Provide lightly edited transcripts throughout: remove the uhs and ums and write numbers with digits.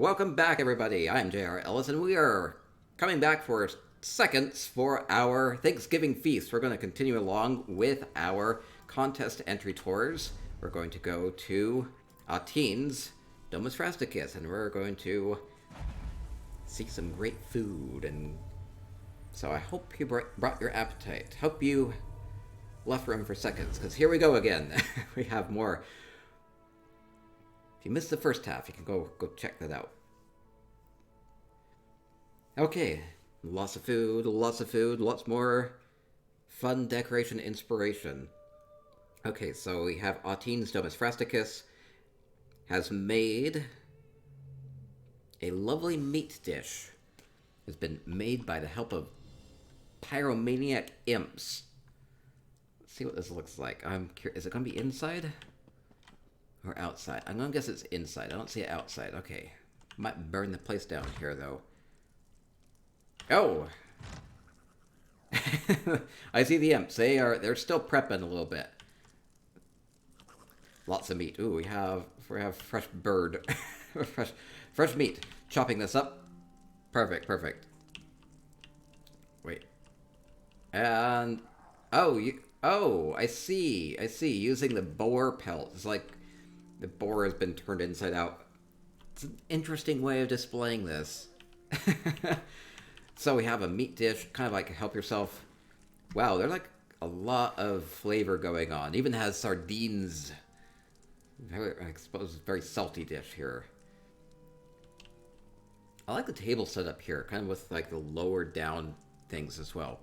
welcome back everybody. I'm J.R. Ellis and we are coming back for seconds for our Thanksgiving Feast. We're going to continue along with our contest entry tours. We're going to go to Ateen's Domus Frasticus and we're going to see some great food. And so I hope you brought your appetite. Hope you left room for seconds, because here we go again. We have more. If you missed the first half, you can go check that out. Okay, lots of food, lots more fun decoration inspiration. Okay, so we have Ateen's Domus Frasticus has made a lovely meat dish. It's been made by the help of pyromaniac imps. Let's see what this looks like. I'm curious. Is it going to be inside or outside? I'm going to guess it's inside. I don't see it outside. Okay. Might burn the place down here, though. Oh! I see the imps. They're still prepping a little bit. Lots of meat. Ooh, we have fresh bird. fresh meat. Chopping this up. Perfect. Wait. And oh, I see. Using the boar pelt. It's like the boar has been turned inside out. It's an interesting way of displaying this. So we have a meat dish, kind of like help yourself. Wow, there's like a lot of flavor going on. Even has sardines. I suppose very salty dish here. I like the table set up here, kind of with like the lower down things as well.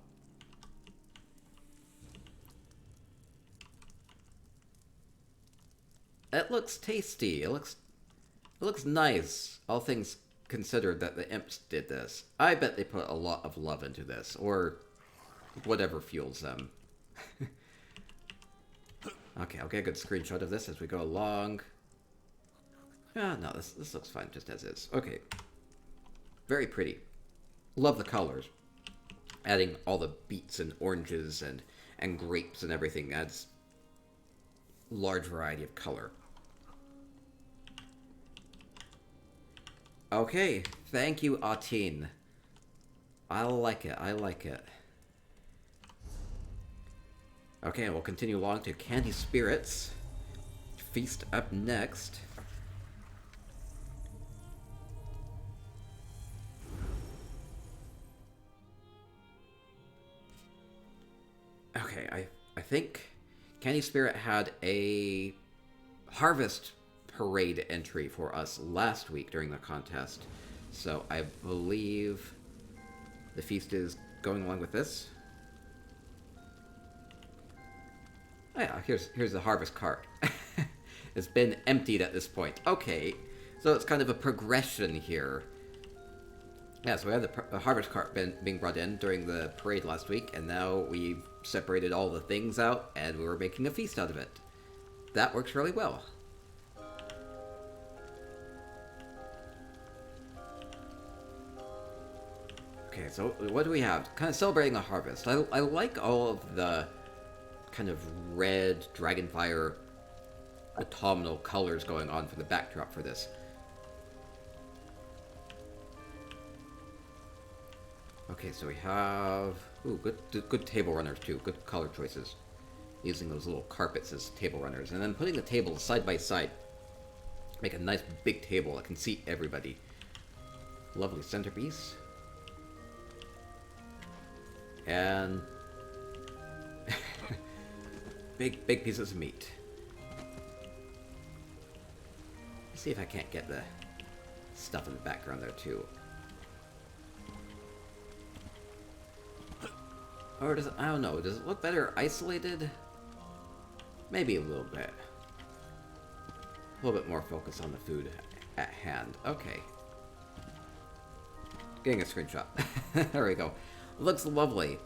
It looks tasty. It looks nice. All things considered that the imps did this. I bet they put a lot of love into this, or whatever fuels them. Okay, I'll get a good screenshot of this as we go along. Ah, no, this looks fine just as is. Okay. Very pretty. Love the colors. Adding all the beets and oranges and grapes and everything adds large variety of color. Okay, thank you, Ateen. I like it. Okay, we'll continue along to Candy Spirits Feast up next. Okay, I think Candy Spirit had a harvest parade entry for us last week during the contest. So I believe the feast is going along with this. Oh yeah, here's the harvest cart. It's been emptied at this point. Okay, so it's kind of a progression here. Yeah, so we had the harvest cart being brought in during the parade last week, and now we've separated all the things out, and we were making a feast out of it. That works really well. Okay, so what do we have? Kind of celebrating a harvest. I like all of the kind of red dragonfire autumnal colors going on for the backdrop for this. Okay, so we have good table runners too. Good color choices. Using those little carpets as table runners, and then putting the tables side by side. Make a nice big table that can seat everybody. Lovely centerpiece. And big pieces of meat. Let's see if I can't get the stuff in the background there too. Or does it, I don't know, does it look better isolated? Maybe a little bit. A little bit more focus on the food at hand. Okay. Getting a screenshot. There we go. Looks lovely.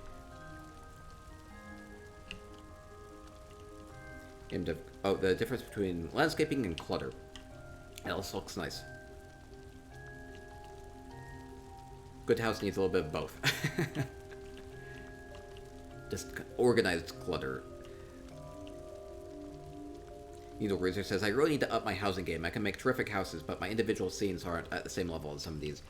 And the difference between landscaping and clutter. It also looks nice. Good house needs a little bit of both. Just organized clutter. Needle Bruiser says, I really need to up my housing game. I can make terrific houses, but my individual scenes aren't at the same level as some of these.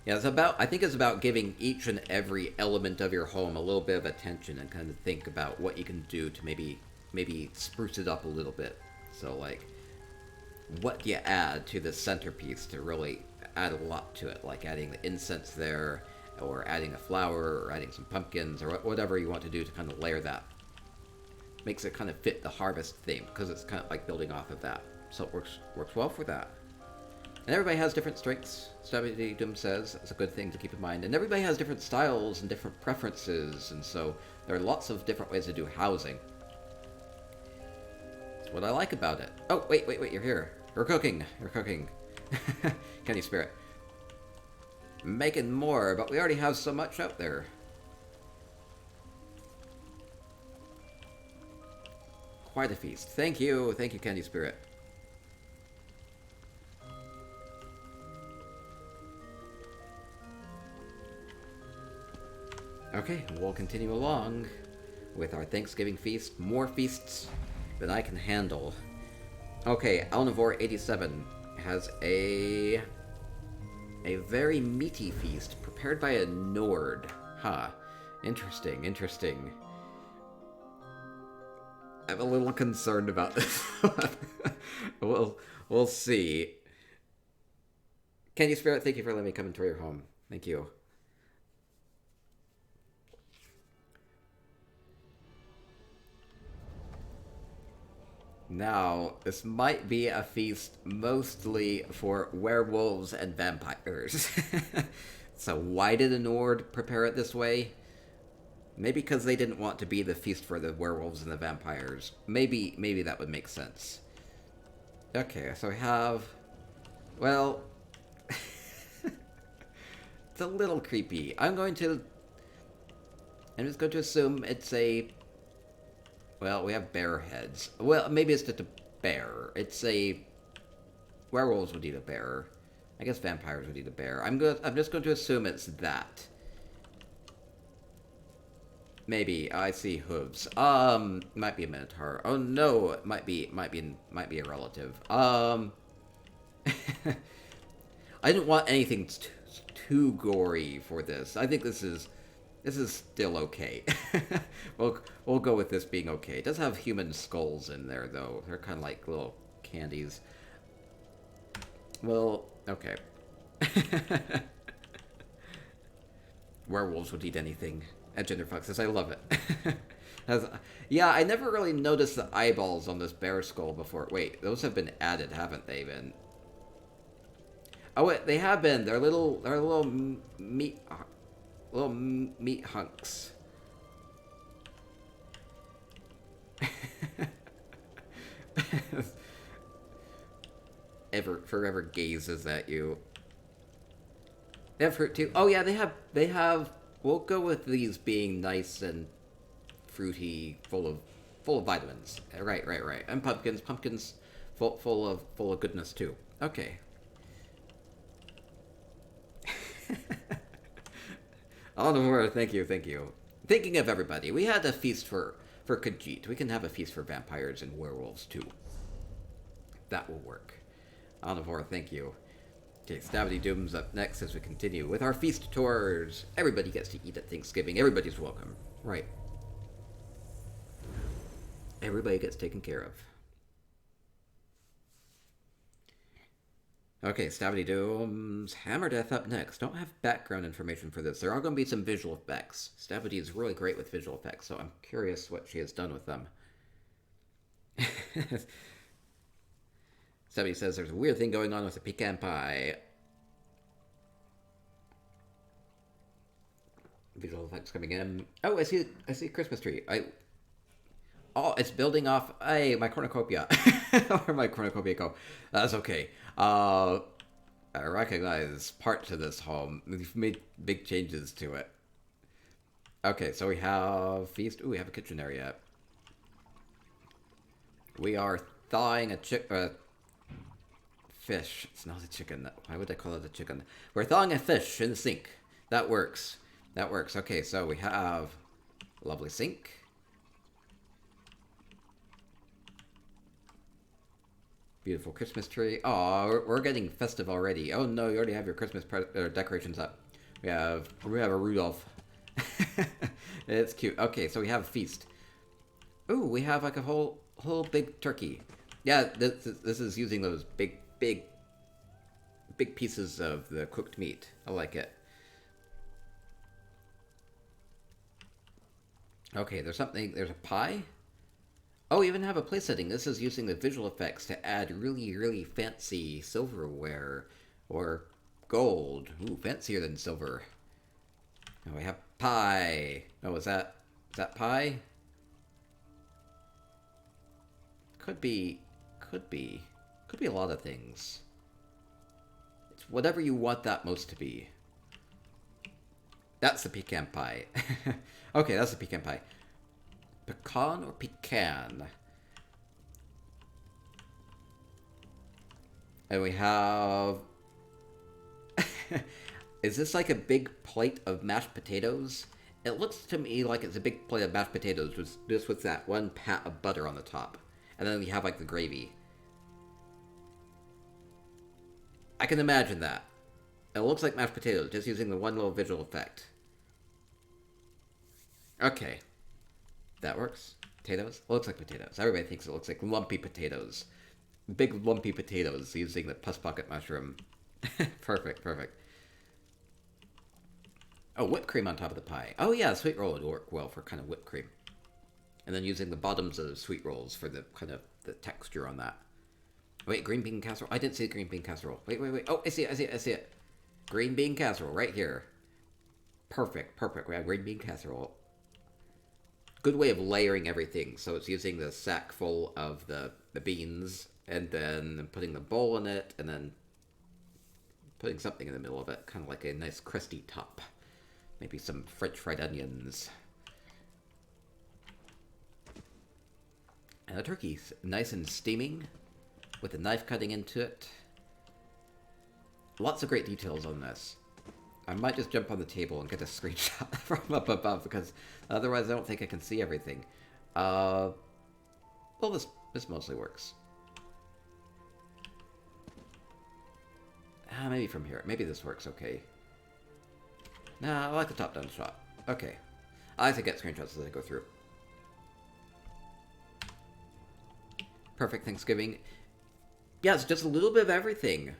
Yeah, I think it's about giving each and every element of your home a little bit of attention and kind of think about what you can do to maybe spruce it up a little bit. So, like, what do you add to the centerpiece to really add a lot to it? Like adding the incense there, or adding a flower, or adding some pumpkins, or whatever you want to do to kind of layer that. Makes it kind of fit the harvest theme, because it's kind of like building off of that. So it works well for that. And everybody has different strengths, Xabi Doom says. It's a good thing to keep in mind. And everybody has different styles and different preferences, and so there are lots of different ways to do housing. That's what I like about it. Oh, wait, you're here. You're cooking. Candy Spirit. Making more, but we already have so much out there. Quite a feast. Thank you, Candy Spirit. Okay, we'll continue along with our Thanksgiving feast. More feasts than I can handle. Okay, Alnivore87 has a very meaty feast prepared by a Nord. Huh. Interesting. I'm a little concerned about this one. We'll see. Candy Spirit, thank you for letting me come into your home. Thank you. Now, this might be a feast mostly for werewolves and vampires. So why did the Nord prepare it this way? Maybe because they didn't want to be the feast for the werewolves and the vampires. Maybe that would make sense. Okay, so we have... Well... it's a little creepy. I'm just going to assume it's a... Well, we have bear heads. Well, maybe it's just a bear. It's a... Werewolves would eat a bear. I guess vampires would eat a bear. I'm just going to assume it's that. Maybe. I see hooves. Might be a minotaur. Oh no, it might be a relative. I didn't want anything too gory for this. I think this is still okay. We'll go with this being okay. It does have human skulls in there, though. They're kind of like little candies. Well, okay. Werewolves would eat anything. At Genderfuck says, I love it. Yeah, I never really noticed the eyeballs on this bear skull before. Wait, those have been added, haven't they been? Oh, wait, they have been. They're little meat hunks. Forever gazes at you. They have fruit too. Oh yeah, they have. We'll go with these being nice and fruity, full of vitamins. Right. And pumpkins, full of goodness too. Okay. Alnivore, thank you. Thinking of everybody, we had a feast for Khajiit. We can have a feast for vampires and werewolves too. That will work. Alnivore, thank you. Okay, Stabby Doom's up next as we continue with our feast tours. Everybody gets to eat at Thanksgiving. Everybody's welcome. Right. Everybody gets taken care of. Okay, Stabby Doom's Hammer Death up next. Don't have background information for this. There are going to be some visual effects. Stabby is really great with visual effects, so I'm curious what she has done with them. Somebody says there's a weird thing going on with the pecan pie. Visual effects coming in. Oh, I see a Christmas tree. Oh, it's building off. Hey, my cornucopia. Where my cornucopia go? That's okay. I recognize part to this home. We've made big changes to it. Okay, so we have feast. Ooh, we have a kitchen area. We are thawing a fish. It's not a chicken. Why would I call it a chicken? We're thawing a fish in the sink. That works. Okay, so we have a lovely sink. Beautiful Christmas tree. Oh, we're getting festive already. Oh no, you already have your Christmas decorations up. We have a Rudolph. It's cute. Okay, so we have a feast. Ooh, we have like a whole big turkey. Yeah, this is using those big pieces of the cooked meat. I like it. Okay, there's a pie. Oh, we even have a place setting. This is using the visual effects to add really fancy silverware or gold. Ooh, fancier than silver. Oh, we have pie. Oh, is that pie? Could be a lot of things. It's whatever you want that most to be. That's the pecan pie. Okay, that's the pecan pie. Pecan or pecan? And we have... Is this like a big plate of mashed potatoes? It looks to me like it's a big plate of mashed potatoes, just with that one pat of butter on the top. And then we have like the gravy. I can imagine that. It looks like mashed potatoes, just using the one little visual effect. Okay. That works. Potatoes? It looks like potatoes. Everybody thinks it looks like lumpy potatoes. Big lumpy potatoes using the pus pocket mushroom. Perfect. Oh, whipped cream on top of the pie. Oh yeah, sweet roll would work well for kind of whipped cream. And then using the bottoms of the sweet rolls for the kind of the texture on that. Wait, green bean casserole? I didn't see the green bean casserole. Wait. Oh, I see it. Green bean casserole right here. Perfect. We have green bean casserole. Good way of layering everything. So it's using the sack full of the beans, and then putting the bowl in it, and then putting something in the middle of it. Kind of like a nice crusty top. Maybe some French fried onions. And the turkey's nice and steaming, with a knife cutting into it. Lots of great details on this. I might just jump on the table and get a screenshot from up above, because otherwise I don't think I can see everything. Well, this mostly works. Maybe from here. Maybe this works okay. Nah, I like the top-down shot. Okay. I like to get screenshots as I go through. Perfect Thanksgiving. Yeah, it's just a little bit of everything.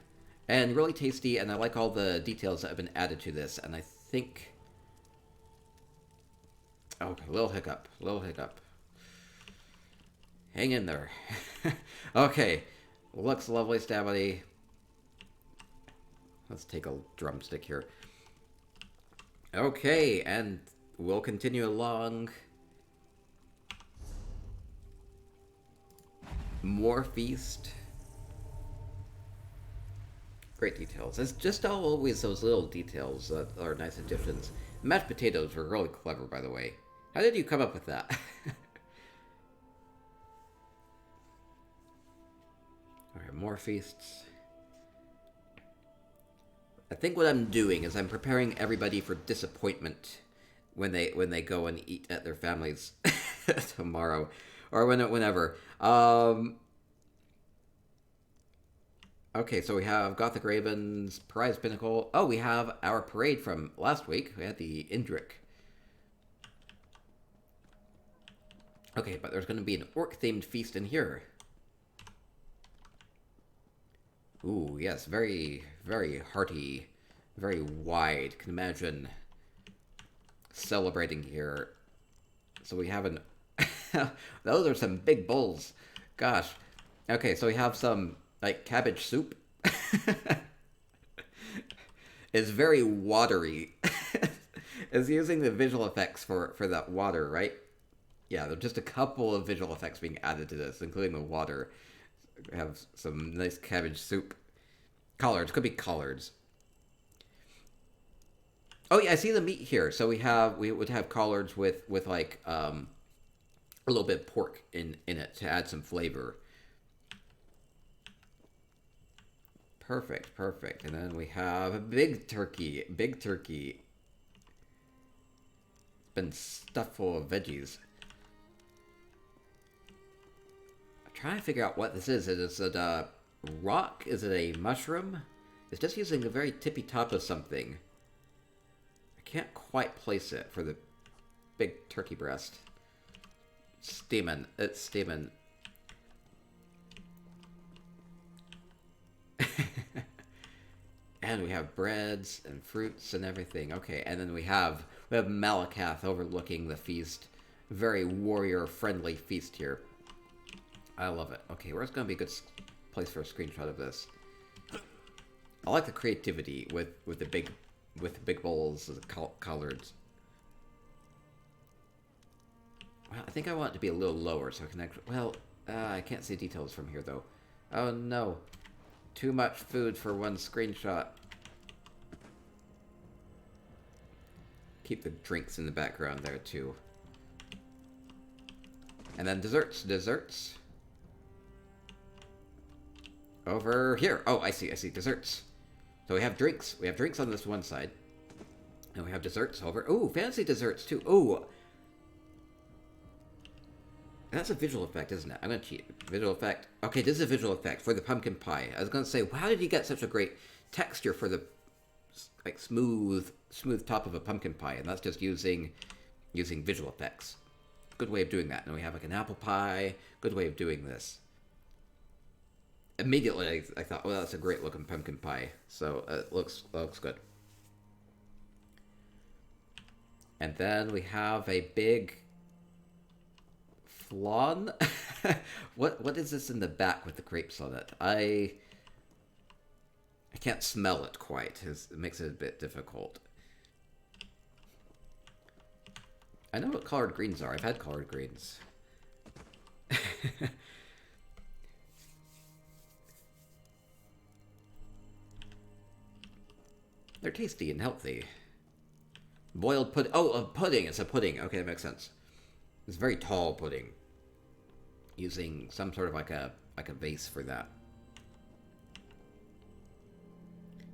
And really tasty, and I like all the details that have been added to this, and I think... Okay, little hiccup. Hang in there. Okay, looks lovely, stabby. Let's take a drumstick here. Okay, and we'll continue along. More feast. Great details. It's just always those little details that are nice additions. Mashed potatoes were really clever, by the way. How did you come up with that? Alright, more feasts. I think what I'm doing is I'm preparing everybody for disappointment when they go and eat at their families tomorrow, or whenever. Okay, so we have Gothic Raven's Prize Pinnacle. Oh, we have our parade from last week. We had the Indric. Okay, but there's going to be an orc-themed feast in here. Ooh, yes, very hearty, very wide. Can imagine celebrating here. So we have an... Those are some big bowls. Gosh. Okay, so we have some, like, cabbage soup. It's very watery. It's using the visual effects for that water, right? Yeah, there's just a couple of visual effects being added to this, including the water. We have some nice cabbage soup. Collards. Could be collards. Oh, yeah, I see the meat here. So we would have collards with like, a little bit of pork in it to add some flavor. Perfect. And then we have a big turkey. It's been stuffed full of veggies. trying to figure out what this is. Is it a rock? Is it a mushroom? It's just using the very tippy top of something. I can't quite place it for the big turkey breast. Steamin'. It's steamin'. And we have breads and fruits and everything. Okay, and then we have Malakath overlooking the feast. Very warrior-friendly feast here. I love it. Okay, where's going to be a good place for a screenshot of this? I like the creativity with the big bowls, the collards. Well, I think I want it to be a little lower so I can actually... Well, I can't see details from here though. Oh no. Too much food for one screenshot. Keep the drinks in the background there too. And then desserts. Over here. Oh, I see. Desserts. So we have drinks. We have drinks on this one side. And we have desserts over... Ooh, fancy desserts too. Ooh. That's a visual effect, isn't it? I'm going to cheat. Visual effect. Okay, this is a visual effect for the pumpkin pie. I was going to say, how did you get such a great texture for the like smooth top of a pumpkin pie? And that's just using visual effects. Good way of doing that. And we have like an apple pie. Good way of doing this. Immediately, I thought, well, that's a great looking pumpkin pie. So it looks good. And then we have a big flan. What is this in the back with the crepes on it? I can't smell it quite. It makes it a bit difficult. I know what collard greens are. I've had collard greens. They're tasty and healthy. Boiled pudding. Oh, a pudding. It's a pudding. Okay, that makes sense. It's very tall pudding. Using some sort of like a vase for that.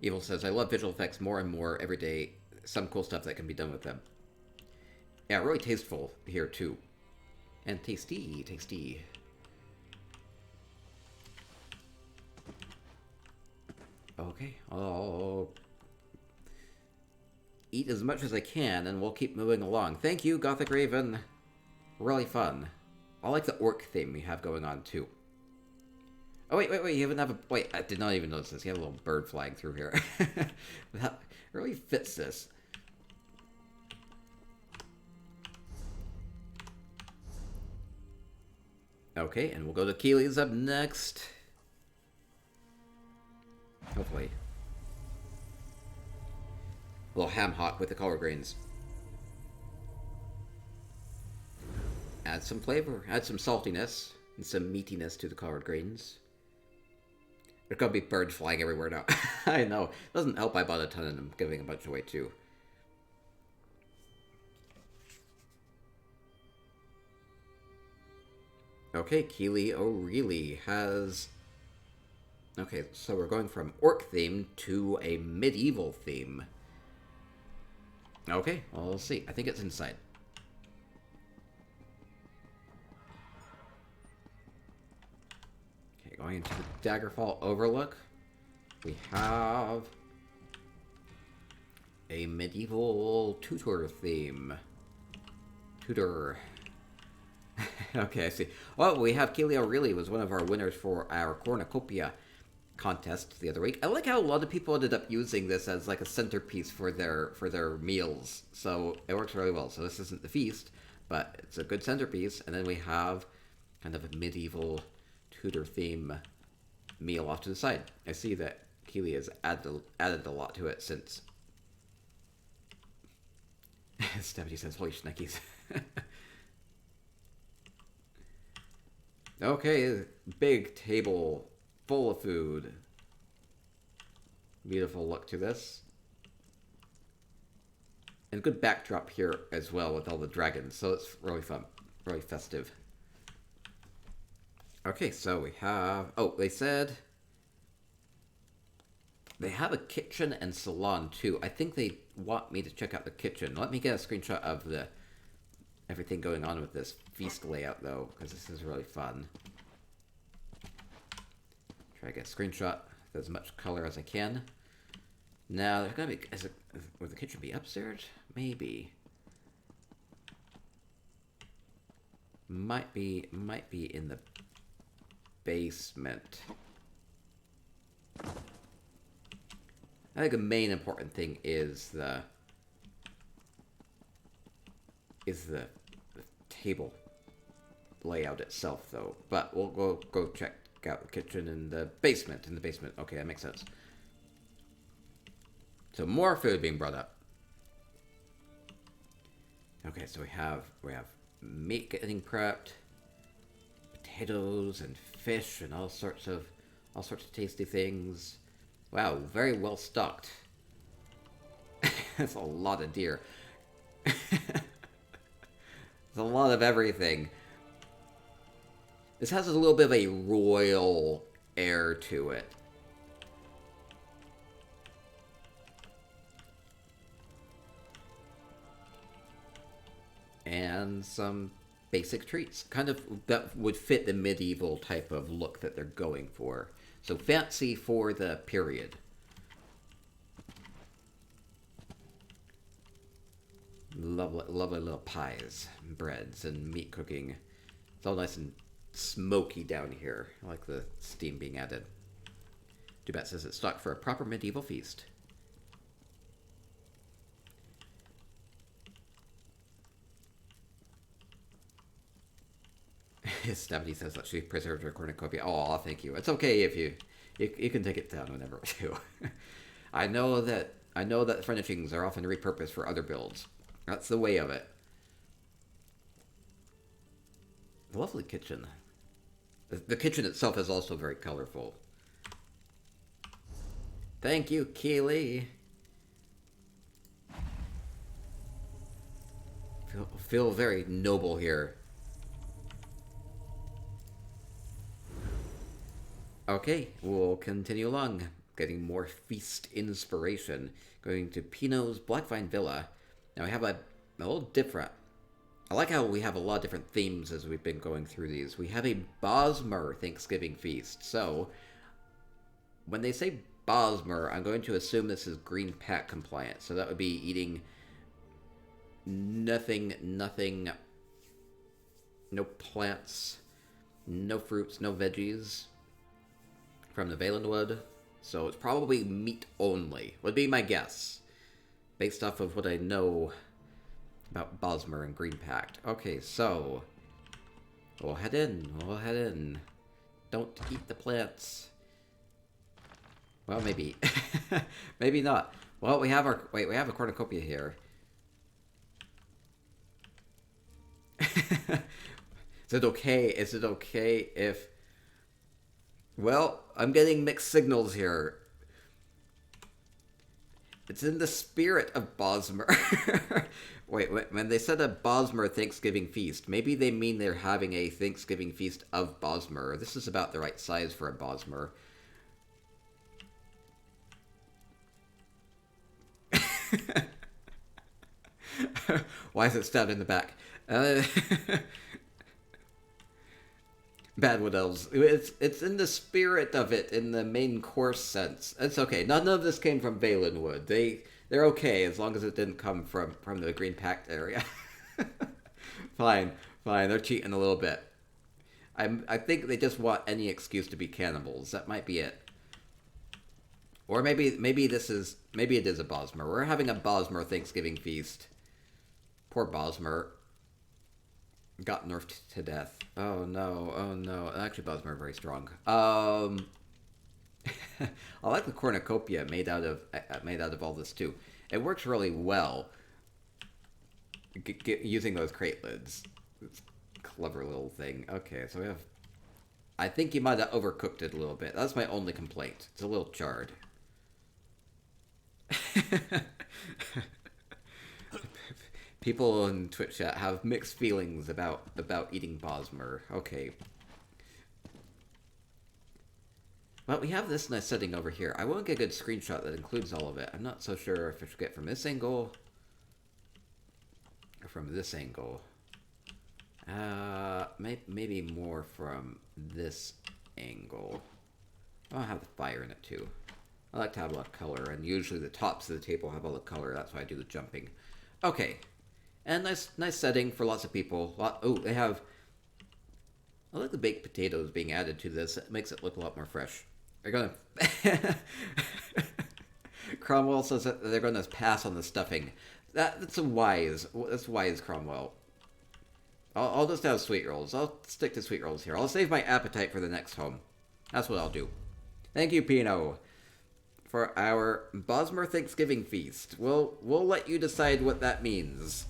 Evil says, I love visual effects more and more every day. Some cool stuff that can be done with them. Yeah, really tasteful here too. And tasty. Okay, I'll eat as much as I can and we'll keep moving along. Thank you, Gothic Raven. Really fun. I like the orc theme we have going on too. Oh, wait, you even have a... Wait, I did not even notice this. You have a little bird flying through here. That really fits this. Okay, and we'll go to Keeley's up next. Hopefully. A little ham hock with the collard greens. Add some flavor, add some saltiness, and some meatiness to the collard greens. There's gonna be birds flying everywhere now. I know. Doesn't help I bought a ton of them, giving a bunch away too. Okay, Keeley O'Reilly has... Okay, so we're going from orc theme to a medieval theme. Okay, well, we'll see. I think it's inside. Okay, going into the Daggerfall Overlook, we have a medieval Tudor theme. Tudor. Okay, I see. Well, we have Keeley O'Reilly was one of our winners for our Cornucopia contest the other week. I like how a lot of people ended up using this as like a centerpiece for their meals. So it works really well. So this isn't the feast, but it's a good centerpiece. And then we have kind of a medieval Tudor theme meal off to the side. I see that Keeley has added a lot to it since. Stephanie says, "Holy schnickies." Okay, big table full of food. Beautiful look to this. And good backdrop here as well with all the dragons, so it's really fun. Really festive. Okay, so we have... Oh, they said... They have a kitchen and salon too. I think they want me to check out the kitchen. Let me get a screenshot of everything going on with this feast layout though, because this is really fun. Try to get a screenshot with as much color as I can. Now, there's gonna be... Would the kitchen be upstairs? Maybe. Might be in the basement. I think the main important thing is the table layout itself, though. But we'll go check out the kitchen in the basement. Okay, that makes sense. So more food being brought up. Okay, so we have meat getting prepped, potatoes and fish and all sorts of tasty things. Wow, very well stocked. That's a lot of deer. It's a lot of everything. This has a little bit of a royal air to it. And some basic treats. Kind of that would fit the medieval type of look that they're going for. So fancy for the period. Lovely, lovely little pies, breads, and meat cooking. It's all nice and smoky down here. I like the steam being added. Dubat says it's stocked for a proper medieval feast. Xabi says that she preserved her cornucopia. Oh, thank you. It's okay if you can take it down whenever you. I know that furnishings are often repurposed for other builds. That's the way of it. Lovely kitchen. The kitchen itself is also very colorful. Thank you, Keeley. Feel very noble here. Okay, we'll continue along. Getting more feast inspiration. Going to Pino's Blackvine Villa. Now we have a little different. I like how we have a lot of different themes as we've been going through these. We have a Bosmer Thanksgiving Feast. So, when they say Bosmer, I'm going to assume this is Green Pact compliant. So that would be eating nothing, no plants, no fruits, no veggies from the Valenwood. So it's probably meat only, would be my guess, based off of what I know about Bosmer and Green Pact. Okay, so we'll head in. Don't eat the plants. Well, maybe. Maybe not. Well, we have a cornucopia here. Is it okay if... Well, I'm getting mixed signals here. It's in the spirit of Bosmer. Wait, when they said a Bosmer Thanksgiving Feast, maybe they mean they're having a Thanksgiving Feast of Bosmer. This is about the right size for a Bosmer. Why is it stabbed in the back? Bad Wood Elves. It's in the spirit of it, in the main course sense. It's okay. None of this came from Valenwood. They're okay as long as it didn't come from the Green Pact area. Fine. They're cheating a little bit. I think they just want any excuse to be cannibals. That might be it. Or maybe it is a Bosmer. We're having a Bosmer Thanksgiving Feast. Poor Bosmer. Got nerfed to death. Oh no. Actually, Bosmer are very strong. I like the cornucopia made out of all this too. It works really well. Using those crate lids. It's a clever little thing. Okay, so we have... I think you might have overcooked it a little bit. That's my only complaint. It's a little charred. People in Twitch chat have mixed feelings about eating Bosmer. Okay. Well, we have this nice setting over here. I won't get a good screenshot that includes all of it. I'm not so sure if I should get from this angle or from this angle. Maybe more from this angle. I'll have the fire in it too. I like to have a lot of color, and usually the tops of the table have all the color. That's why I do the jumping. Okay, and nice setting for lots of people. Oh, they have. I like the baked potatoes being added to this. It makes it look a lot more fresh. They're gonna. Cromwell says that they're gonna pass on the stuffing. That's wise, Cromwell. I'll just have sweet rolls. I'll stick to sweet rolls here. I'll save my appetite for the next home. That's what I'll do. Thank you, Pino, for our Bosmer Thanksgiving Feast. We'll let you decide what that means.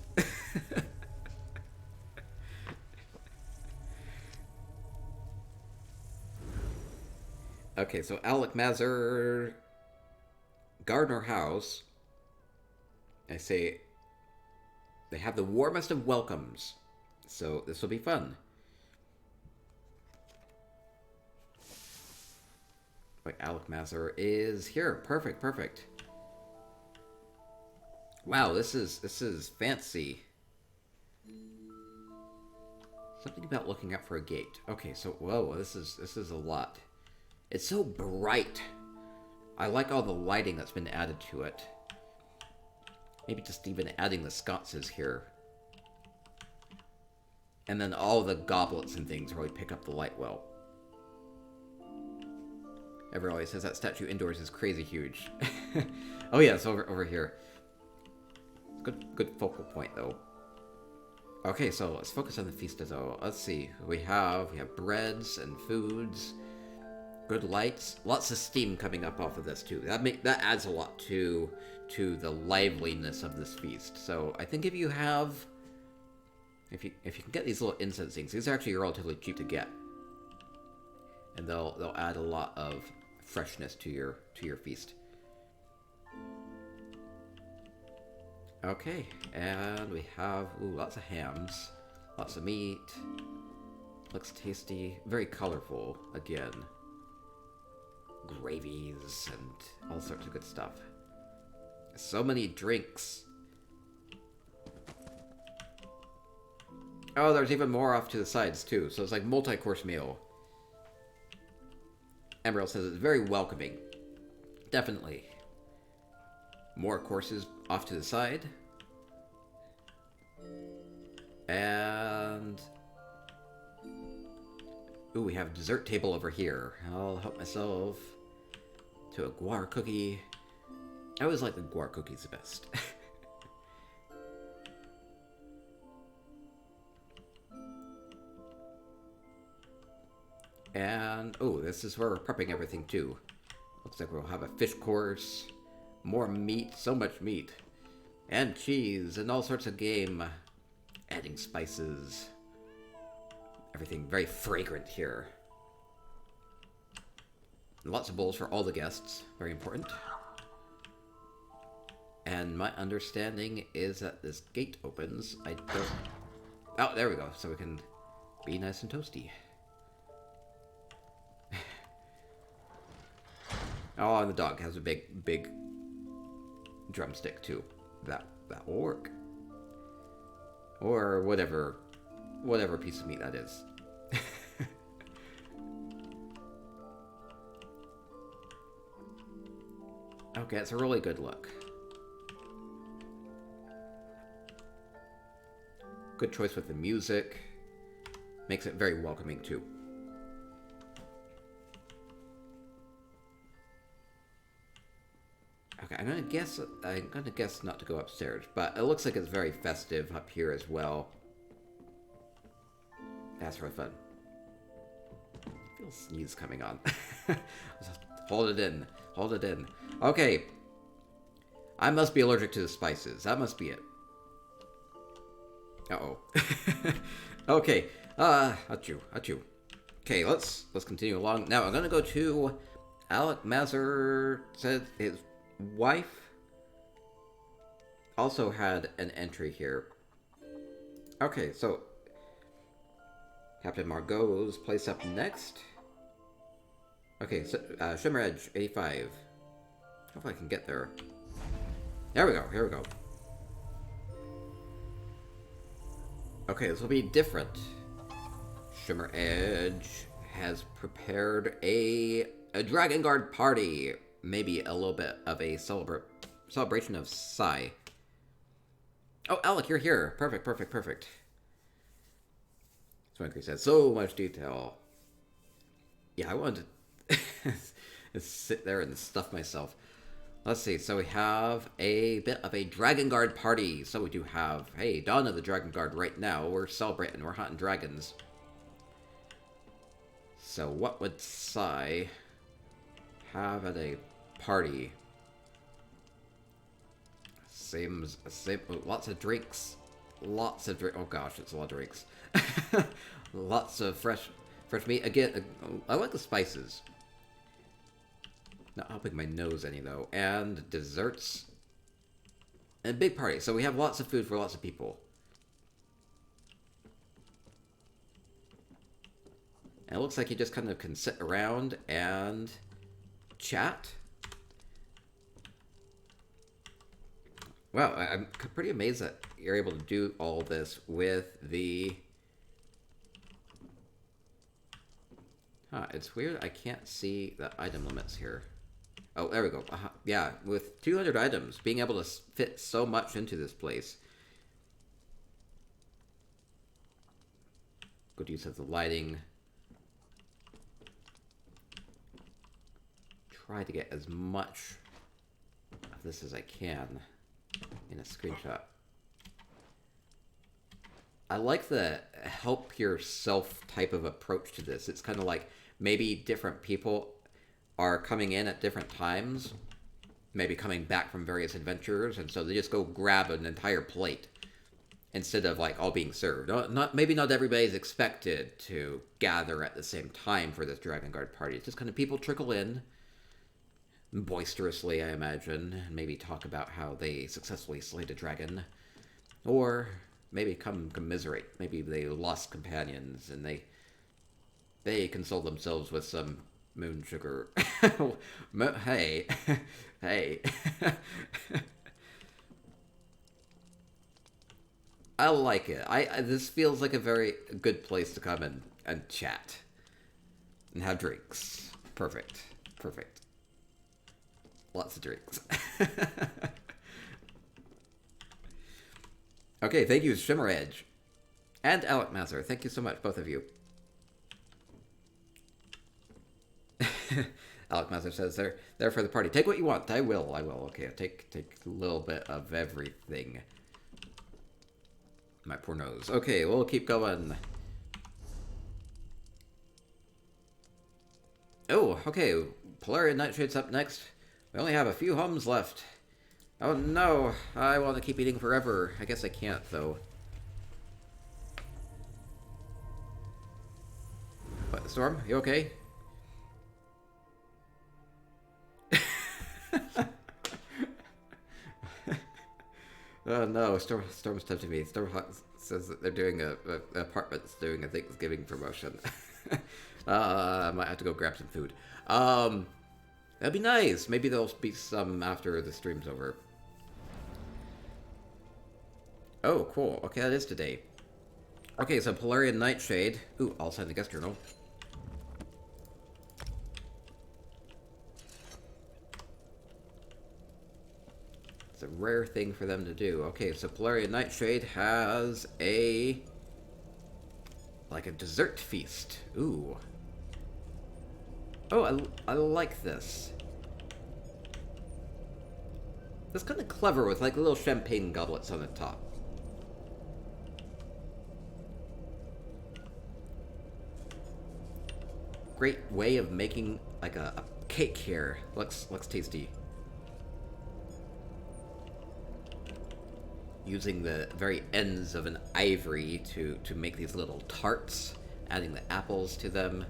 Okay, so Alec Mazur, Gardner House. I say they have the warmest of welcomes, so this will be fun. Wait, Alec Mazur is here. Perfect, perfect. Wow, this is fancy. Something about looking out for a gate. Okay, so whoa, this is a lot. It's so bright. I like all the lighting that's been added to it. Maybe just even adding the sconces here. And then all the goblets and things really pick up the light well. Everyone always says that statue indoors is crazy huge. Oh yeah, it's over here. Good focal point though. Okay, so let's focus on the feast though. Let's see. We have breads and foods. Good lights. Lots of steam coming up off of this too. That adds a lot to the liveliness of this feast. So I think if you can get these little incense things, these are actually relatively cheap to get. And they'll add a lot of freshness to your feast. Okay, and we have lots of hams, lots of meat. Looks tasty, very colorful again. Gravies and all sorts of good stuff. So many drinks. Oh, there's even more off to the sides too. So it's like multi-course meal. Emerald says it's very welcoming. Definitely. More courses off to the side. And ooh, we have a dessert table over here. I'll help myself to a guar cookie. I always like the guar cookies the best. And oh, this is where we're prepping everything too. Looks like we'll have a fish course, more meat, so much meat, and cheese, and all sorts of game. Adding spices. Everything very fragrant here. Lots of bowls for all the guests. Very important. And my understanding is that this gate opens. I don't... Oh, there we go. So we can be nice and toasty. Oh, and the dog has a big drumstick too. That will work. Or whatever piece of meat that is. Okay, it's a really good look. Good choice with the music. Makes it very welcoming too. Okay, I'm gonna guess not to go upstairs, but it looks like it's very festive up here as well. That's really fun. I feel a sneeze coming on. Hold it in. Hold it in. Okay. I must be allergic to the spices. That must be it. Uh-oh. Okay. Achoo. Okay, let's continue along. Now, I'm gonna go to Alec Mazur said his wife also had an entry here. Okay, so Captain Margot's place up next. Okay, so Shimmer Edge 85. Hopefully I can get there. There we go. Here we go. Okay, this will be different. Shimmer Edge has prepared a A Dragon Guard party. Maybe a little bit of a celebration of Sai. Oh, Alec, you're here. Perfect, perfect, perfect. Swanky says, so much detail. Yeah, I wanted to sit there and stuff myself. Let's see, so we have a bit of a Dragon Guard party. So we do have, hey, Dawn of the Dragon Guard right now. We're celebrating, we're hunting dragons. So what would Sai have at a party? Same, lots of drinks. Lots of drink. Oh gosh, it's a lot of drinks. Lots of fresh meat. Again, I like the spices. Not helping my nose any though. And desserts. And a big party. So we have lots of food for lots of people. And it looks like you just kind of can sit around and chat. Wow, I'm pretty amazed that you're able to do all this with the... Huh, it's weird I can't see the item limits here. Oh, there we go. Yeah, with 200 items, being able to fit so much into this place. Good use of the lighting. Try to get as much of this as I can in a screenshot. I like the help yourself type of approach to this. It's kind of like maybe different people are coming in at different times, maybe coming back from various adventures, and so they just go grab an entire plate instead of like all being served. Maybe not everybody's expected to gather at the same time for this Dragon Guard party. It's just kind of people trickle in boisterously, I imagine, and maybe talk about how they successfully slayed a dragon, or maybe come commiserate. Maybe they lost companions and they console themselves with some moon sugar. Hey, hey. I like it. This feels like a very good place to come and chat and have drinks. Perfect, perfect. Lots of drinks. Okay, thank you, Shimmer Edge. And Alec Mazur, thank you so much, both of you. Alec Mazur says they're there for the party. Take what you want. I will. Okay, I'll take a little bit of everything. My poor nose. Okay, we'll keep going. Oh, okay. Polarian Nightshade's up next. We only have a few hums left. Oh no, I want to keep eating forever. I guess I can't, though. What, Storm? You okay? Oh no, Storm's tempting me. Storm says that they're doing apartment's doing a Thanksgiving promotion. I might have to go grab some food. That'd be nice. Maybe there'll be some after the stream's over. Oh, cool. Okay, that is today. Okay, so Polarian Nightshade. Ooh, I'll sign the guest journal. It's a rare thing for them to do. Okay, so Polarian Nightshade has like a dessert feast. Ooh. Oh, I like this. That's kind of clever with like little champagne goblets on the top. Great way of making like a cake here. Looks tasty. Using the very ends of an ivory to make these little tarts, adding the apples to them.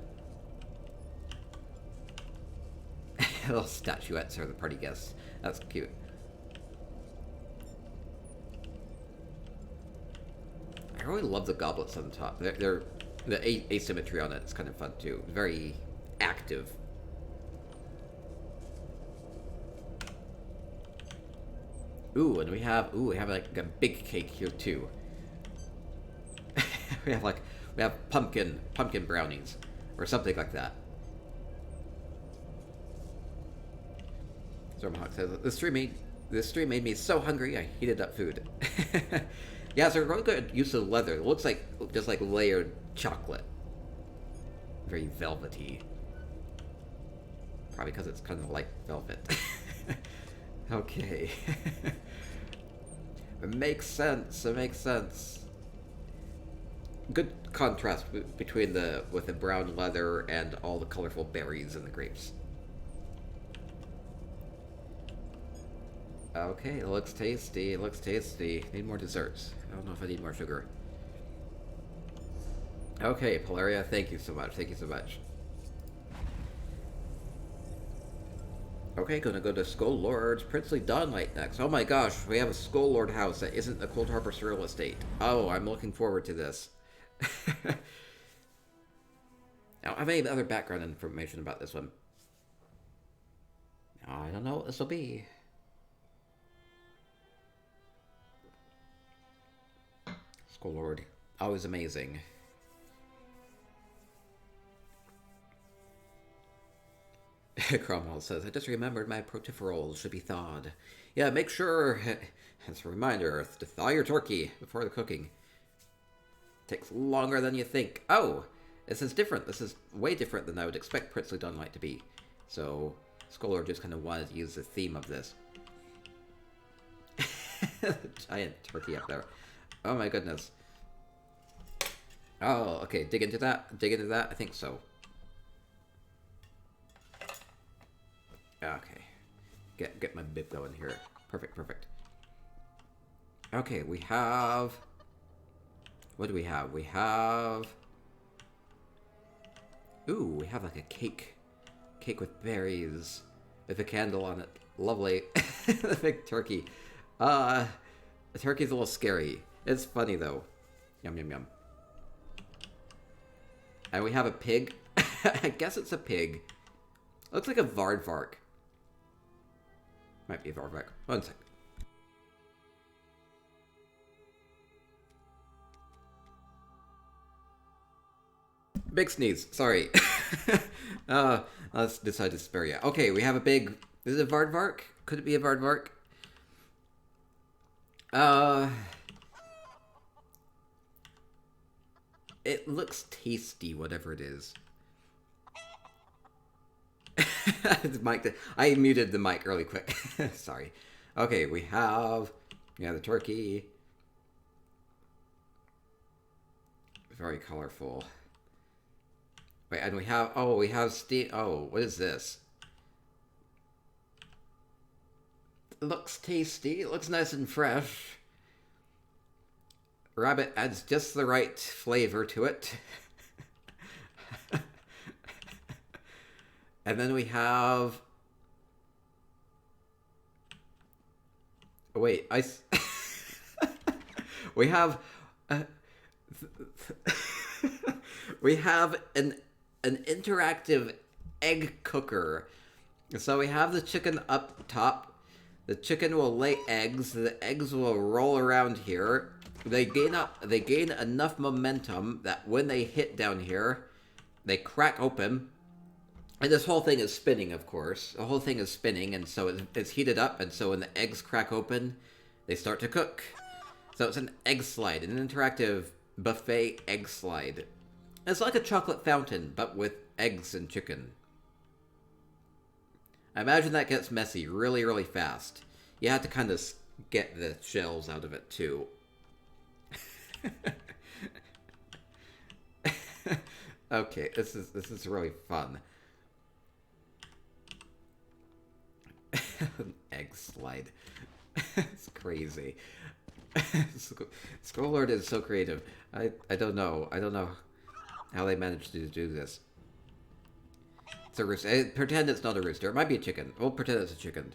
Little statuettes are the party guests. That's cute. I really love the goblets on the top. They're the asymmetry on it is kind of fun too. Very active. Ooh, and we have like a big cake here too. we have pumpkin brownies or something like that. Stormhawk says, this stream made me so hungry I heated up food. Yeah, so we're going to get used to the leather. It looks like just like layered chocolate. Very velvety. Probably because it's kind of like velvet. Okay. It makes sense. It makes sense. Good contrast between with the brown leather and all the colorful berries and the grapes. Okay, it looks tasty. It looks tasty. Need more desserts. I don't know if I need more sugar. Okay, Polaria, thank you so much. Thank you so much. Okay, gonna go to Skull Lord's Princely Dawnlight next. Oh my gosh, we have a Skull Lord house that isn't the Cold Harbor Surreal Estate. Oh, I'm looking forward to this. Now, I have any other background information about this one? I don't know what this will be. Skull Lord, always amazing. Cromwell says, I just remembered my protiferols should be thawed. Yeah, make sure, as a reminder, to thaw your turkey before the cooking. Takes longer than you think. Oh, this is different. This is way different than I would expect Princely Dawnlight to be. So, Skull Lord just kind of wanted to use the theme of this. Giant turkey up there. Oh my goodness. Oh, okay, dig into that? Dig into that? I think so. Okay. Get my bib going here. Perfect, perfect. Okay, we have... What do we have? We have... Ooh, we have like a cake. Cake with berries. With a candle on it. Lovely. The big turkey. The turkey's a little scary. It's funny though. Yum, yum, yum. And we have a pig. I guess it's a pig. Looks like a Vardvark. Might be a Vardvark. One sec. Big sneeze. Sorry. Let's decide to spare you. Okay, we have a big... Is it a Vardvark? Could it be a Vardvark? It looks tasty, whatever it is. I muted the mic really quick. Sorry. Okay, we have the turkey. Very colorful. Wait, and we have steam. Oh, what is this? It looks tasty. It looks nice and fresh. Rabbit adds just the right flavor to it. And then we have... Wait, we have... we have an interactive egg cooker. So we have the chicken up top. The chicken will lay eggs. The eggs will roll around here. They gain enough momentum that when they hit down here, they crack open. And this whole thing is spinning, of course. The whole thing is spinning, and so it's heated up, and so when the eggs crack open, they start to cook. So it's an egg slide, an interactive buffet egg slide. It's like a chocolate fountain, but with eggs and chicken. I imagine that gets messy really, really fast. You have to kind of get the shells out of it, too. Okay, this is really fun. Egg slide. It's crazy. Skull Lord is so creative. I don't know. I don't know how they managed to do this. It's a rooster. Pretend it's not a rooster. It might be a chicken. We'll pretend it's a chicken.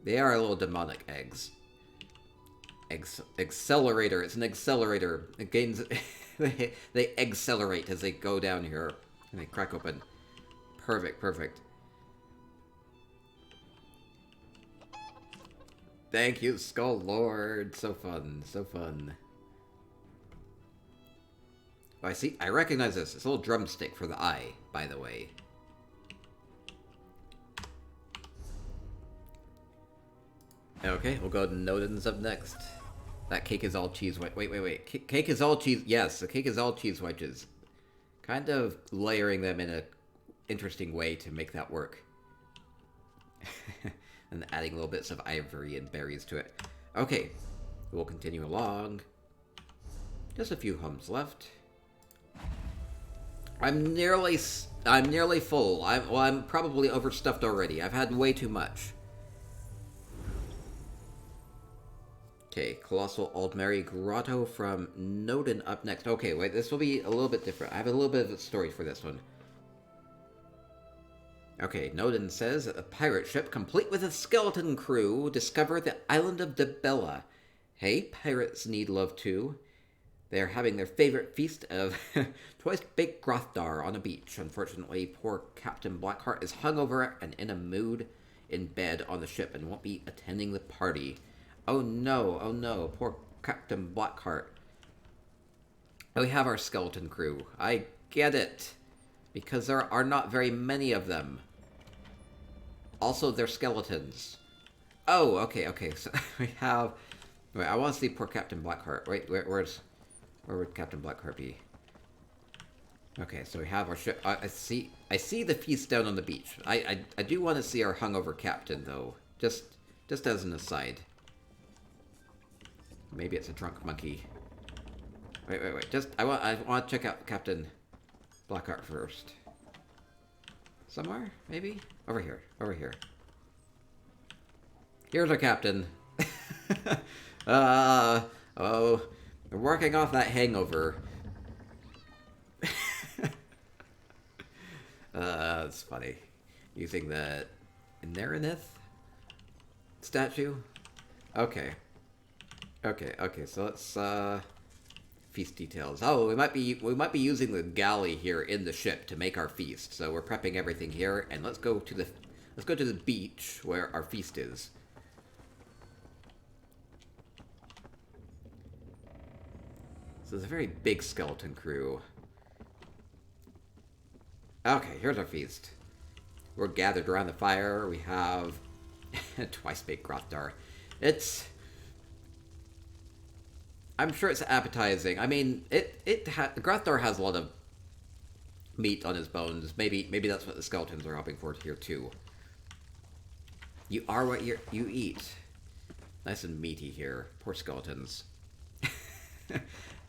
They are little demonic eggs. Accelerator. It's an accelerator. It gains... they accelerate as they go down here. And they crack open. Perfect, perfect. Thank you, Skull Lord. So fun, so fun. Oh, I see. I recognize this. It's a little drumstick for the eye, by the way. Okay, we'll go to Nodin's up next. That cake is all cheese wait. Cake is all cheese. Yes, the cake is all cheese wedges. Kind of layering them in a interesting way to make that work. And adding little bits of ivory and berries to it. Okay, we'll continue along. Just a few hums left. I'm nearly full. I'm probably overstuffed already. I've had way too much. Okay, Colossal Aldmeri Grotto from Nodin up next. Okay, wait, this will be a little bit different. I have a little bit of a story for this one. Okay, Nodin says that a pirate ship complete with a skeleton crew discovered the island of Debella. Hey, pirates need love too. They are having their favorite feast of twice baked Grothdar on a beach. Unfortunately, poor Captain Blackheart is hungover and in a mood in bed on the ship and won't be attending the party. Oh no, poor Captain Blackheart. We have our skeleton crew. I get it. Because there are not very many of them. Also, they're skeletons. Oh, okay, so we have... Wait, I want to see poor Captain Blackheart. Wait, where would Captain Blackheart be? Okay, so we have our ship. I see the feast down on the beach. I do want to see our hungover captain, though. Just as an aside. Maybe it's a drunk monkey. Wait. I want to check out Captain Blackheart first. Somewhere, maybe? Over here. Here's our captain. Oh, we're working off that hangover. It's funny. Using the Nerenith statue? Okay, so let's, feast details. Oh, we might be using the galley here in the ship to make our feast. So we're prepping everything here, and let's go to the beach where our feast is. So it's a very big skeleton crew. Okay, here's our feast. We're gathered around the fire. We have twice baked Grothdar. I'm sure it's appetizing. I mean, Grothdar has a lot of meat on his bones. Maybe that's what the skeletons are hoping for here too. You are what you eat. Nice and meaty here. Poor skeletons.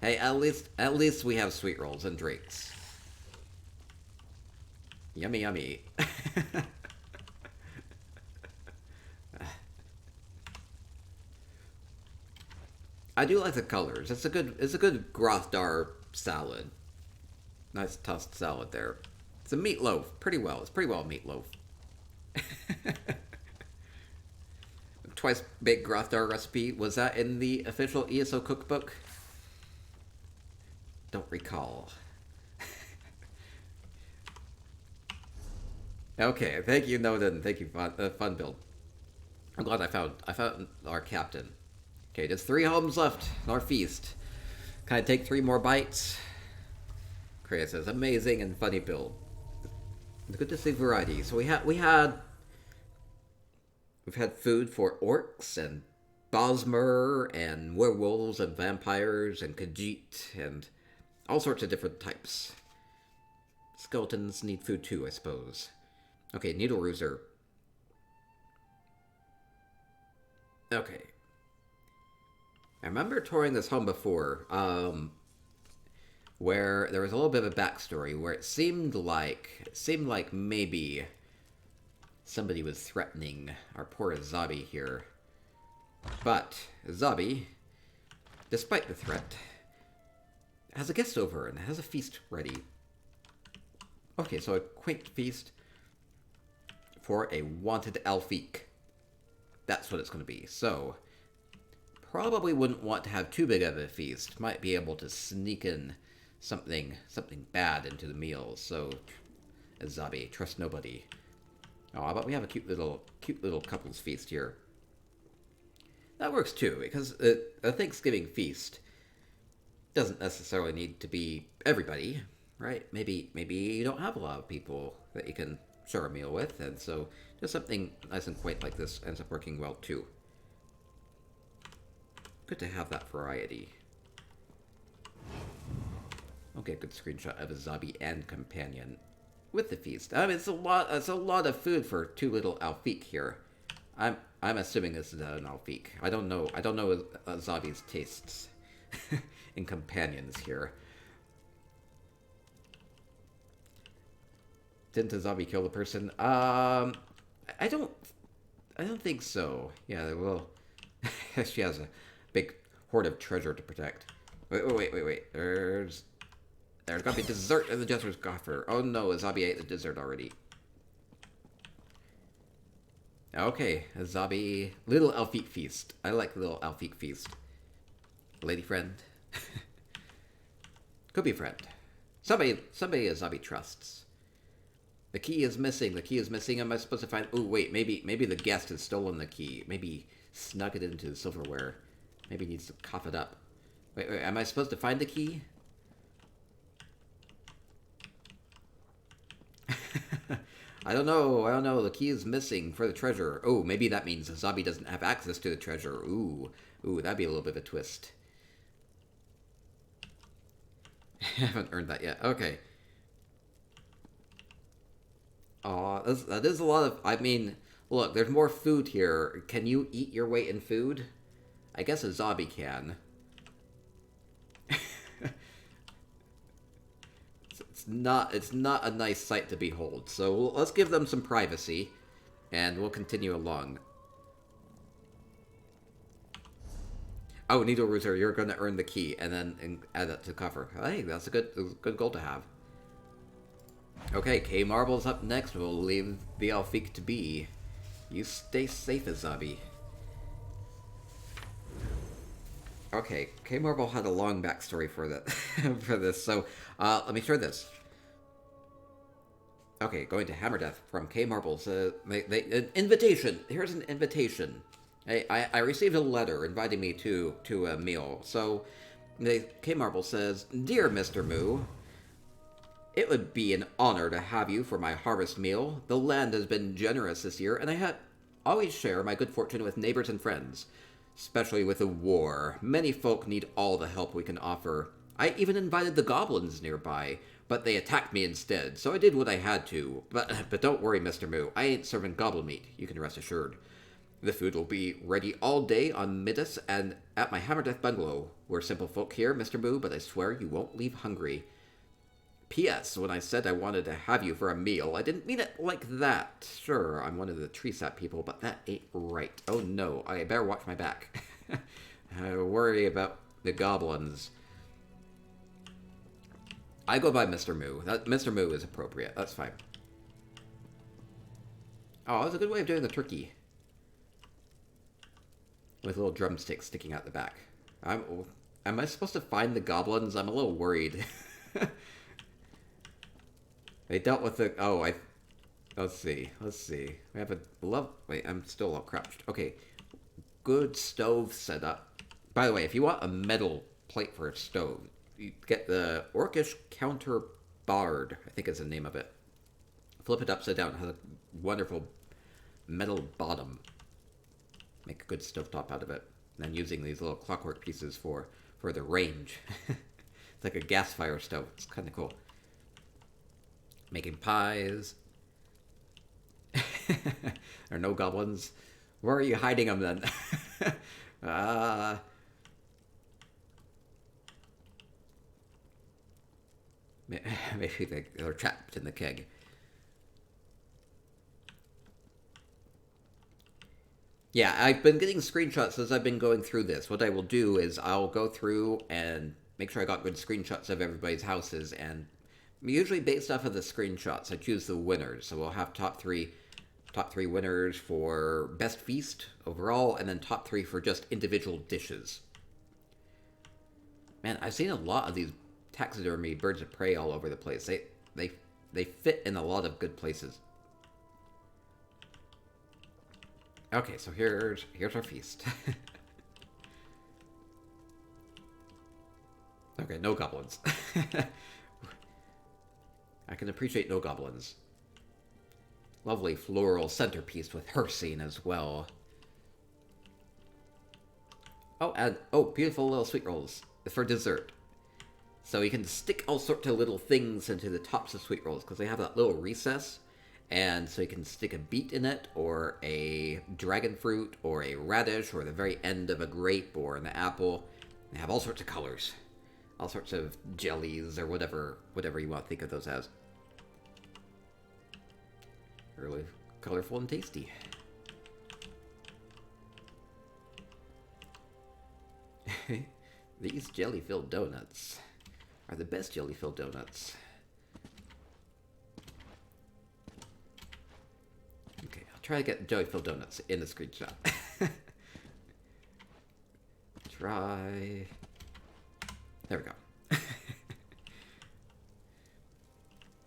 Hey, at least we have sweet rolls and drinks. Yummy. I do like the colors. It's a good Grothdar salad. Nice tossed salad there. It's a meatloaf. It's pretty well meatloaf. Twice baked Grothdar recipe. Was that in the official ESO cookbook? Don't recall. Okay, thank you, Nodin. Thank you, Fun Build. I'm glad I found our captain. Okay, just 3 homes left in our feast. Can I take 3 more bites? Chris says, amazing and funny build. It's good to see variety. So we've had food for orcs and Bosmer and werewolves and vampires and Khajiit and all sorts of different types. Skeletons need food too, I suppose. Okay, Needle Rooster. Okay. I remember touring this home before, where there was a little bit of a backstory where it seemed like maybe somebody was threatening our poor Xabi here. But Xabi, despite the threat, has a guest over and has a feast ready. Okay, so a quaint feast for a wanted Alfiq. That's what it's going to be. So, probably wouldn't want to have too big of a feast. Might be able to sneak in something bad into the meals. So, Xabi, trust nobody. Oh, but we have a cute little couples feast here. That works too, because a Thanksgiving feast doesn't necessarily need to be everybody, right? Maybe you don't have a lot of people that you can share a meal with, and so just something nice and quaint like this ends up working well too. Good to have that variety. Okay, good screenshot of a Xabi and companion with the feast. I mean, it's a lot of food for two little Alfiq here. I'm assuming this is an Alfiq. I don't know Xabi's tastes in companions here. Didn't a Xabi kill the person? I don't think so. Yeah, well, she has a big hoard of treasure to protect. Wait. There's gotta be dessert in the Jester's coffer. Oh no, a Xabi ate the dessert already. Okay, a Xabi little Alfiq feast. I like little Alfiq feast. Lady friend. Could be friend. Somebody a Xabi trusts. The key is missing. The key is missing. Am I supposed to find... Oh, wait. Maybe the guest has stolen the key. Maybe snuck it into the silverware. Maybe needs to cough it up. Wait. Am I supposed to find the key? I don't know. The key is missing for the treasure. Oh, maybe that means Xabi doesn't have access to the treasure. Ooh, that'd be a little bit of a twist. I haven't earned that yet. Okay. Aw, that is a lot of... I mean, look, there's more food here. Can you eat your weight in food? I guess a Xabi can. It's not a nice sight to behold. So let's give them some privacy, and we'll continue along. Oh, Needle Rooter, you're going to earn the key, and then add that to the cover. Hey, that's a good goal to have. Okay, K Marble's up next. We'll leave the Alfiq to be. You stay safe, Xabi. Okay, K Marble had a long backstory for that for this, so let me share this. Okay, going to Hammer Death from K Marbles. An invitation. Here's an invitation. I received a letter inviting me to a meal. So, K Marble says, "Dear Mr. Moo, it would be an honor to have you for my harvest meal. The land has been generous this year, and I always share my good fortune with neighbors and friends. Especially with the war. Many folk need all the help we can offer. I even invited the goblins nearby, but they attacked me instead, so I did what I had to. But don't worry, Mr. Moo, I ain't serving goblin meat, you can rest assured. The food will be ready all day on Midas and at my Hammer Death bungalow. We're simple folk here, Mr. Moo, but I swear you won't leave hungry. P.S. When I said I wanted to have you for a meal, I didn't mean it like that. Sure, I'm one of the tree sap people, but that ain't right. Oh no, I better watch my back. I worry about the goblins. I go by Mr. Moo. Mr. Moo is appropriate. That's fine. Oh, that's a good way of doing the turkey. With little drumsticks sticking out the back. Am I supposed to find the goblins? I'm a little worried. They dealt with the... Oh, let's see. We have a love... Wait, I'm still all crouched. Okay. Good stove setup. By the way, if you want a metal plate for a stove, you get the Orcish Counter Bard, I think is the name of it. Flip it upside down. It has a wonderful metal bottom. Make a good stovetop out of it. And then using these little clockwork pieces for the range. It's like a gas fire stove. It's kind of cool. Making pies. There are no goblins. Where are you hiding them then? Maybe they're trapped in the keg. Yeah, I've been getting screenshots as I've been going through this. What I will do is I'll go through and make sure I got good screenshots of everybody's houses, and usually based off of the screenshots, I choose the winners. So we'll have top three winners for best feast overall, and then top 3 for just individual dishes. Man, I've seen a lot of these taxidermy birds of prey all over the place. They fit in a lot of good places. Okay, so here's our feast. Okay, no goblins. I can appreciate no goblins. Lovely floral centerpiece with her scene as well. Oh, and oh, beautiful little sweet rolls for dessert. So you can stick all sorts of little things into the tops of sweet rolls because they have that little recess. And so you can stick a beet in it, or a dragon fruit, or a radish, or the very end of a grape, or an apple. They have all sorts of colors. All sorts of jellies, or whatever you want to think of those as. Really colorful and tasty. These jelly-filled donuts are the best jelly-filled donuts. Okay, I'll try to get jelly-filled donuts in the screenshot. Try... There we go.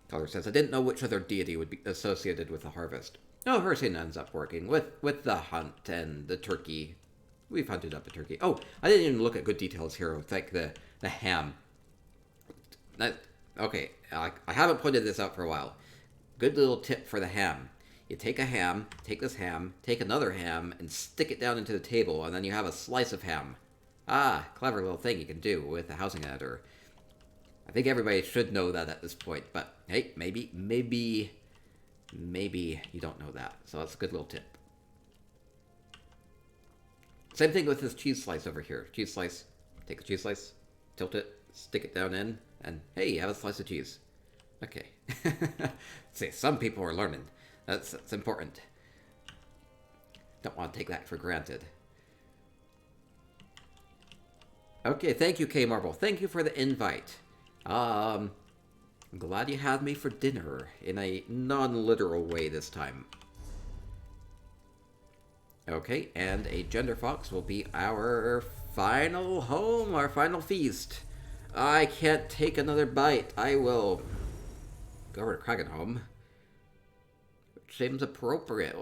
Color says, I didn't know which other deity would be associated with the harvest. Oh, Hurricane ends up working with the hunt and the turkey. We've hunted up a turkey. Oh, I didn't even look at good details here. It's like the ham. Okay, I haven't pointed this out for a while. Good little tip for the ham. You take a ham, take this ham, take another ham, and stick it down into the table, and then you have a slice of ham. Ah, clever little thing you can do with the housing editor. I think everybody should know that at this point, but hey, maybe you don't know that. So that's a good little tip. Same thing with this cheese slice over here. Cheese slice, take a cheese slice, tilt it, stick it down in, and hey, you have a slice of cheese. Okay. See, some people are learning. That's important. Don't want to take that for granted. Okay, thank you, K Marble. Thank you for the invite. I'm glad you had me for dinner in a non-literal way this time. Okay, and a gender fox will be our final home, our final feast. I can't take another bite. I will go over to Kragenholm. Which seems appropriate.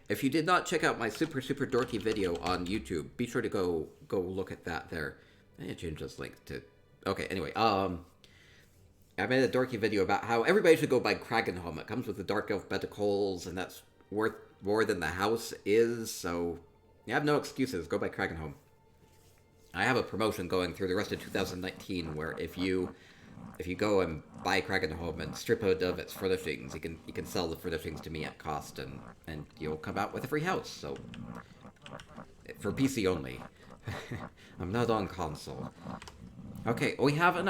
If you did not check out my super dorky video on YouTube, be sure to go look at that there. I need to change this link to... Okay, anyway, I made a dorky video about how everybody should go buy Kragenholm. It comes with the Dark Elf Bedicles, and that's worth more than the house is, so you have no excuses. Go buy Kragenholm. I have a promotion going through the rest of 2019 where if you go and buy Kragenholm and strip it of its furnishings, you can sell the furnishings to me at cost, and you'll come out with a free house. So for PC only. I'm not on console. Okay, we have an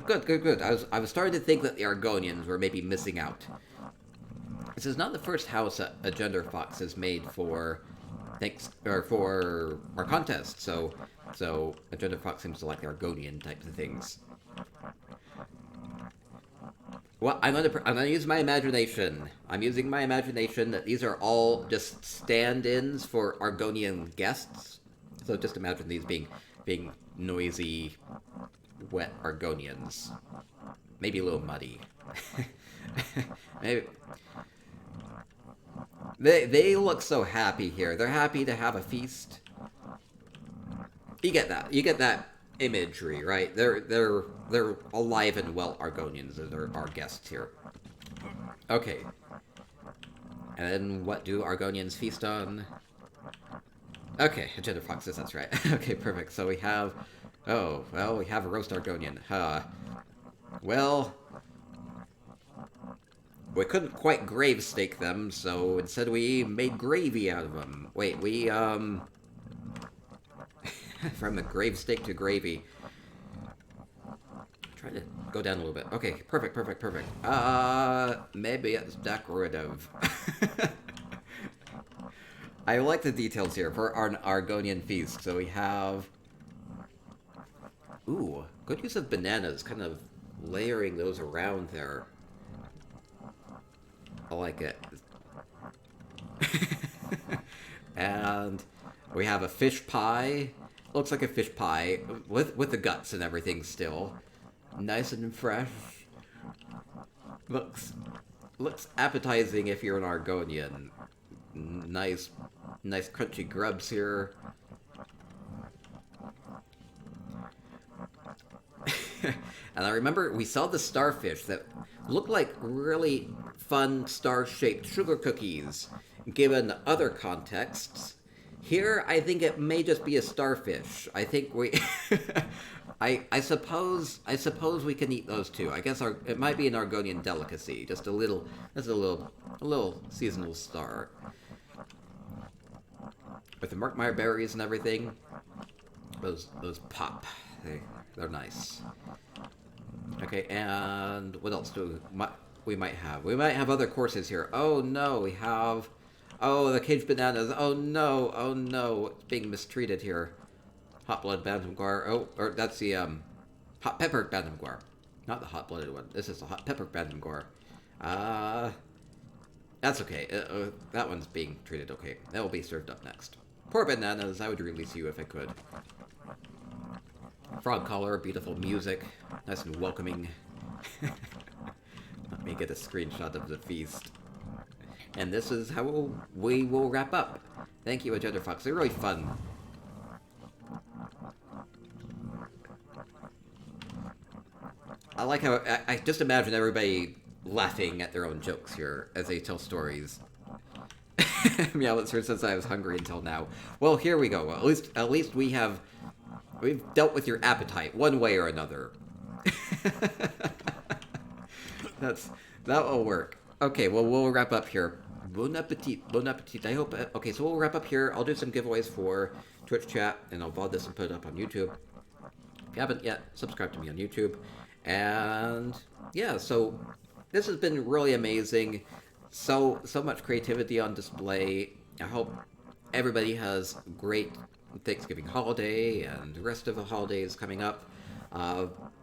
good. I was starting to think that the Argonians were maybe missing out. This is not the first house a gender fox has made for our contest. So a gender fox seems to like the Argonian types of things. Well, I'm gonna use my imagination. I'm using my imagination that these are all just stand-ins for Argonian guests. So just imagine these being noisy, wet Argonians. Maybe a little muddy. Maybe. They look so happy here. They're happy to have a feast. You get that. You get that imagery, right? They're alive and well Argonians that are our guests here. Okay. And then what do Argonians feast on? Okay, gender foxes, that's right. Okay, perfect. So we have... Oh, well, we have a roast Argonian. Well... We couldn't quite grave stake them, so instead we made gravy out of them. Wait, we, from the grave stake to gravy. Try to go down a little bit. Okay, perfect. Maybe it's decorative. I like the details here for our Argonian feast. So we have... Ooh, good use of bananas, kind of layering those around there. I like it. And we have a fish pie. Looks like a fish pie with the guts and everything still. Nice and fresh. Looks appetizing if you're an Argonian. Nice crunchy grubs here. And I remember we saw the starfish that looked like really fun star-shaped sugar cookies. Given other contexts, Here, I think it may just be a starfish. I think we... I suppose we can eat those too. I guess it might be an Argonian delicacy. Just a little seasonal star. With the Murkmire berries and everything, those pop. They're nice. Okay, and what else we might have? We might have other courses here. Oh no, we have... Oh, the caged bananas. Oh no, it's being mistreated here. Hot blood bantamguar. Oh, or that's the hot pepper bantamguar. Not the hot blooded one. This is the hot pepper bantamguar. That's okay. That one's being treated okay. That will be served up next. Poor bananas, I would release you if I could. Frog collar, beautiful music, nice and welcoming. Let me get a screenshot of the feast. And this is how we will wrap up. Thank you, Agenda Fox. They're really fun. I like how I just imagine everybody laughing at their own jokes here as they tell stories. Meowitzer says I was hungry until now. Well, here we go. At least we've dealt with your appetite one way or another. That will work. Okay, well, we'll wrap up here. Bon appetit, bon appetit. I hope... okay, so we'll wrap up here. I'll do some giveaways for Twitch chat, and I'll VOD this and put it up on YouTube. If you haven't yet, subscribe to me on YouTube. And, yeah, so this has been really amazing. So much creativity on display. I hope everybody has a great Thanksgiving holiday and the rest of the holidays coming up.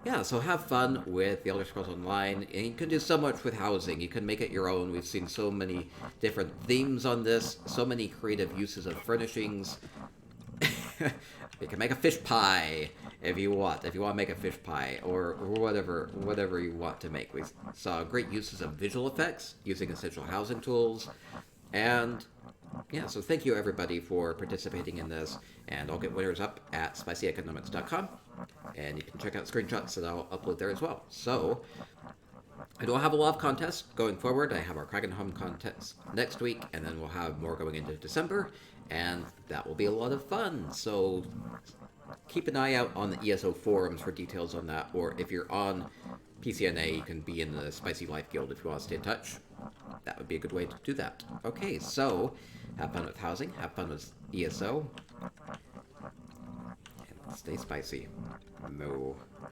Yeah, so have fun with The Elder Scrolls Online, and you can do so much with housing. You can make it your own. We've seen so many different themes on this, so many creative uses of furnishings. You can make a fish pie if you want to make a fish pie, or whatever you want to make. We saw great uses of visual effects using essential housing tools, and yeah, so thank you everybody for participating in this, and I'll get winners up at spicyeconomics.com, and you can check out screenshots that I'll upload there as well. So, I don't have a lot of contests going forward. I have our Kraken Home contest next week, and then we'll have more going into December, and that will be a lot of fun. So, keep an eye out on the ESO forums for details on that, or if you're on PCNA, you can be in the Spicy Life Guild if you want to stay in touch. That would be a good way to do that. Okay, so, have fun with housing, have fun with ESO, and stay spicy. Moo.